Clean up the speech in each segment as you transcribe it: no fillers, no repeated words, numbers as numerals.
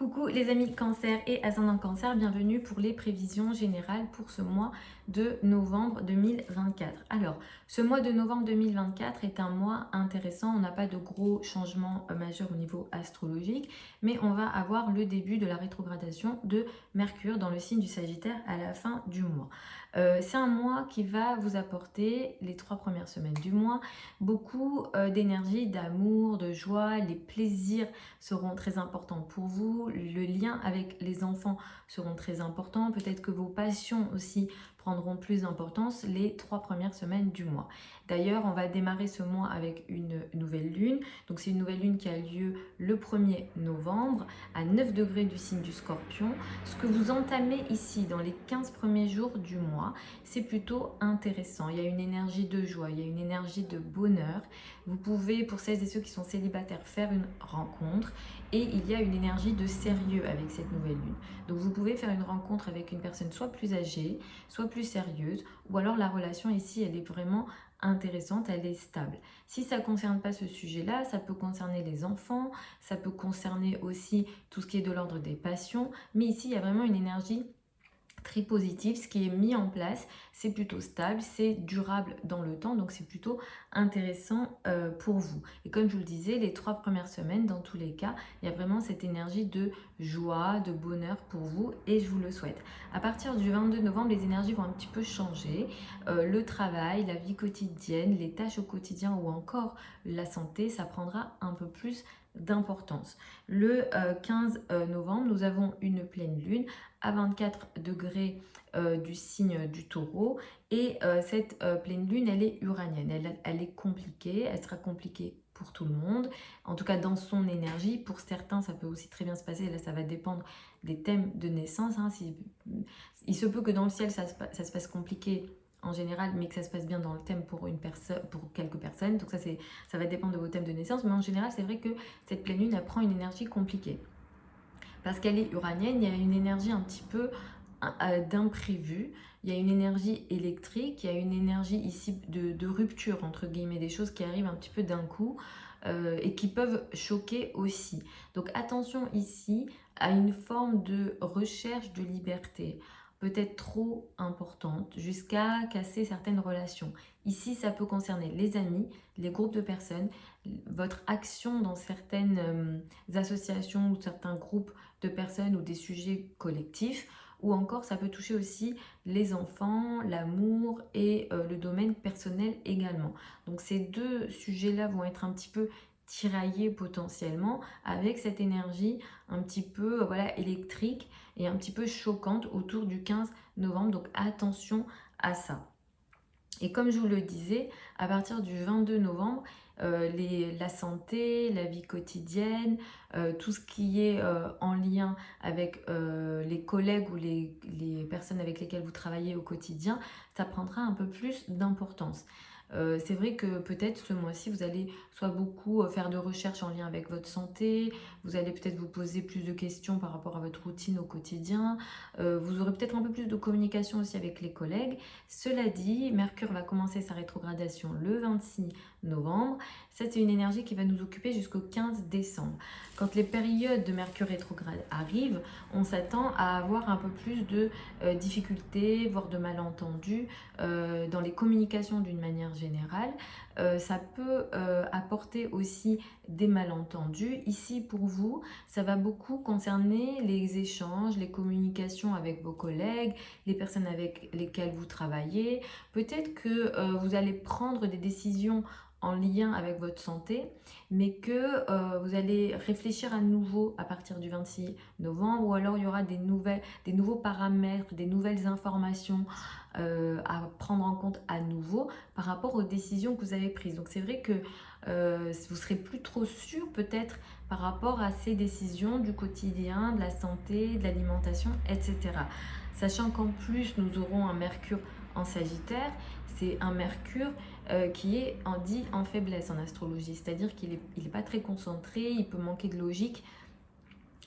Coucou les amis cancer et ascendant cancer, bienvenue pour les prévisions générales pour ce mois de novembre 2024. Alors, ce mois de novembre 2024 est un mois intéressant, on n'a pas de gros changements majeurs au niveau astrologique, mais on va avoir le début de la rétrogradation de Mercure dans le signe du Sagittaire à la fin du mois. C'est un mois qui va vous apporter, les 3 premières semaines du mois, beaucoup d'énergie, d'amour, de joie, les plaisirs seront très importants pour vous, le lien avec les enfants seront très importants, peut-être que vos passions aussi prendront plus d'importance les 3 premières semaines du mois. D'ailleurs, on va démarrer ce mois avec une nouvelle lune, donc c'est une nouvelle lune qui a lieu le 1er novembre à 9 degrés du signe du Scorpion. Ce que vous entamez ici dans les 15 premiers jours du mois, c'est plutôt intéressant. Il y a une énergie de joie, il y a une énergie de bonheur. Vous pouvez, pour celles et ceux qui sont célibataires, faire une rencontre et il y a une énergie de sérieux avec cette nouvelle lune. Donc vous pouvez faire une rencontre avec une personne soit plus âgée, soit plus sérieuse, ou alors la relation ici, elle est vraiment intéressante, elle est stable. Si ça ne concerne pas ce sujet-là, ça peut concerner les enfants, ça peut concerner aussi tout ce qui est de l'ordre des passions, mais ici, il y a vraiment une énergie très positif, ce qui est mis en place, c'est plutôt stable, c'est durable dans le temps, donc c'est plutôt intéressant pour vous. Et comme je vous le disais, les 3 premières semaines, dans tous les cas, il y a vraiment cette énergie de joie, de bonheur pour vous et je vous le souhaite. À partir du 22 novembre, les énergies vont un petit peu changer. Le travail, la vie quotidienne, les tâches au quotidien ou encore la santé, ça prendra un peu plus d'importance. Le 15 novembre, nous avons une pleine lune à 24 degrés du signe du taureau et cette pleine lune, elle est uranienne, elle est compliquée, elle sera compliquée pour tout le monde, en tout cas dans son énergie. Pour certains, ça peut aussi très bien se passer, là ça va dépendre des thèmes de naissance, hein. Il se peut que dans le ciel ça se passe compliqué en général, mais que ça se passe bien dans le thème pour quelques personnes. Donc ça va dépendre de vos thèmes de naissance, mais en général, c'est vrai que cette pleine lune, elle prend une énergie compliquée. Parce qu'elle est uranienne, il y a une énergie un petit peu d'imprévu, il y a une énergie électrique, il y a une énergie ici de rupture, entre guillemets, des choses qui arrivent un petit peu d'un coup et qui peuvent choquer aussi. Donc attention ici à une forme de recherche de liberté, peut-être trop importante, jusqu'à casser certaines relations. Ici, ça peut concerner les amis, les groupes de personnes, votre action dans certaines associations ou certains groupes de personnes ou des sujets collectifs, ou encore ça peut toucher aussi les enfants, l'amour et le domaine personnel également. Donc ces deux sujets-là vont être un petit peu tiraillés potentiellement avec cette énergie un petit peu voilà, électrique et un petit peu choquante autour du 15 novembre. Donc attention à ça. Et comme je vous le disais, à partir du 22 novembre, la santé, la vie quotidienne, tout ce qui est en lien avec les collègues ou les personnes avec lesquelles vous travaillez au quotidien, ça prendra un peu plus d'importance. C'est vrai que peut-être ce mois-ci, vous allez soit beaucoup faire de recherches en lien avec votre santé, vous allez peut-être vous poser plus de questions par rapport à votre routine au quotidien, vous aurez peut-être un peu plus de communication aussi avec les collègues. Cela dit, Mercure va commencer sa rétrogradation le 26 novembre. Ça, c'est une énergie qui va nous occuper jusqu'au 15 décembre. Quand les périodes de Mercure rétrograde arrivent, on s'attend à avoir un peu plus de difficultés, voire de malentendus dans les communications d'une manière générale. Ça peut apporter aussi des malentendus. Ici, pour vous, ça va beaucoup concerner les échanges, les communications avec vos collègues, les personnes avec lesquelles vous travaillez. Peut-être que vous allez prendre des décisions en lien avec votre santé, mais que vous allez réfléchir à nouveau à partir du 26 novembre, ou alors il y aura des nouveaux paramètres, des nouvelles informations à prendre en compte à nouveau par rapport aux décisions que vous avez prises. Donc c'est vrai que vous serez plus trop sûr peut-être par rapport à ces décisions du quotidien, de la santé, de l'alimentation, etc. Sachant qu'en plus nous aurons un Mercure en Sagittaire, c'est un Mercure qui est dit en faiblesse en astrologie, c'est-à-dire qu'il n'est pas très concentré, il peut manquer de logique.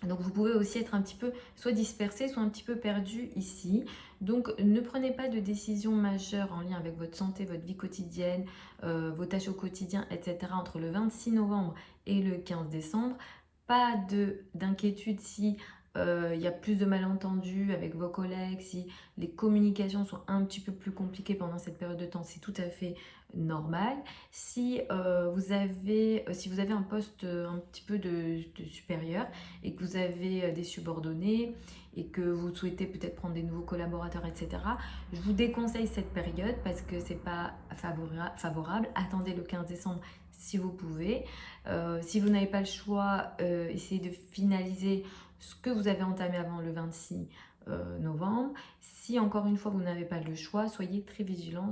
Donc vous pouvez aussi être un petit peu soit dispersé, soit un petit peu perdu ici. Donc ne prenez pas de décisions majeures en lien avec votre santé, votre vie quotidienne, vos tâches au quotidien, etc. entre le 26 novembre et le 15 décembre. pas d'inquiétude si il y a plus de malentendus avec vos collègues, si les communications sont un petit peu plus compliquées pendant cette période de temps, c'est tout à fait normal. Si, si vous avez un poste un petit peu de supérieur et que vous avez des subordonnés et que vous souhaitez peut-être prendre des nouveaux collaborateurs, etc., je vous déconseille cette période parce que c'est pas favorable. Attendez le 15 décembre si vous pouvez. Si vous n'avez pas le choix, essayez de finaliser ce que vous avez entamé avant le 26 novembre. Si encore une fois vous n'avez pas le choix, soyez très vigilants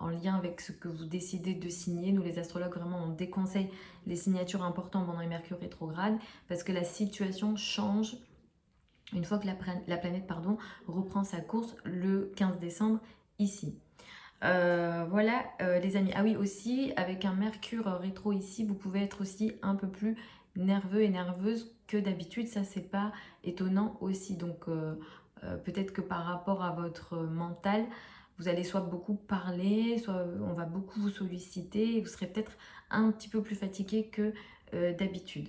en lien avec ce que vous décidez de signer. Nous les astrologues, vraiment, on déconseille les signatures importantes pendant les Mercure rétrogrades parce que la situation change une fois que la planète reprend sa course le 15 décembre ici. Voilà les amis. Ah oui, aussi avec un Mercure rétro ici, vous pouvez être aussi un peu plus nerveux et nerveuse que d'habitude. Ça, c'est pas étonnant aussi. Donc peut-être que par rapport à votre mental, vous allez soit beaucoup parler, soit on va beaucoup vous solliciter et vous serez peut-être un petit peu plus fatigué que d'habitude.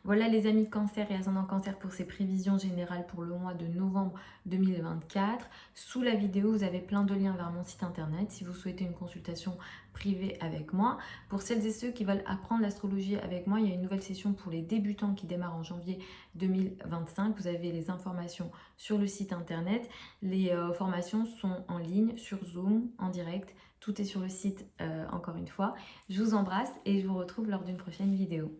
Voilà les amis Cancer et ascendant Cancer pour ces prévisions générales pour le mois de novembre 2024. Sous la vidéo, vous avez plein de liens vers mon site internet si vous souhaitez une consultation privée avec moi. Pour celles et ceux qui veulent apprendre l'astrologie avec moi, il y a une nouvelle session pour les débutants qui démarre en janvier 2025. Vous avez les informations sur le site internet. Les formations sont en ligne, sur Zoom, en direct. Tout est sur le site encore une fois. Je vous embrasse et je vous retrouve lors d'une prochaine vidéo.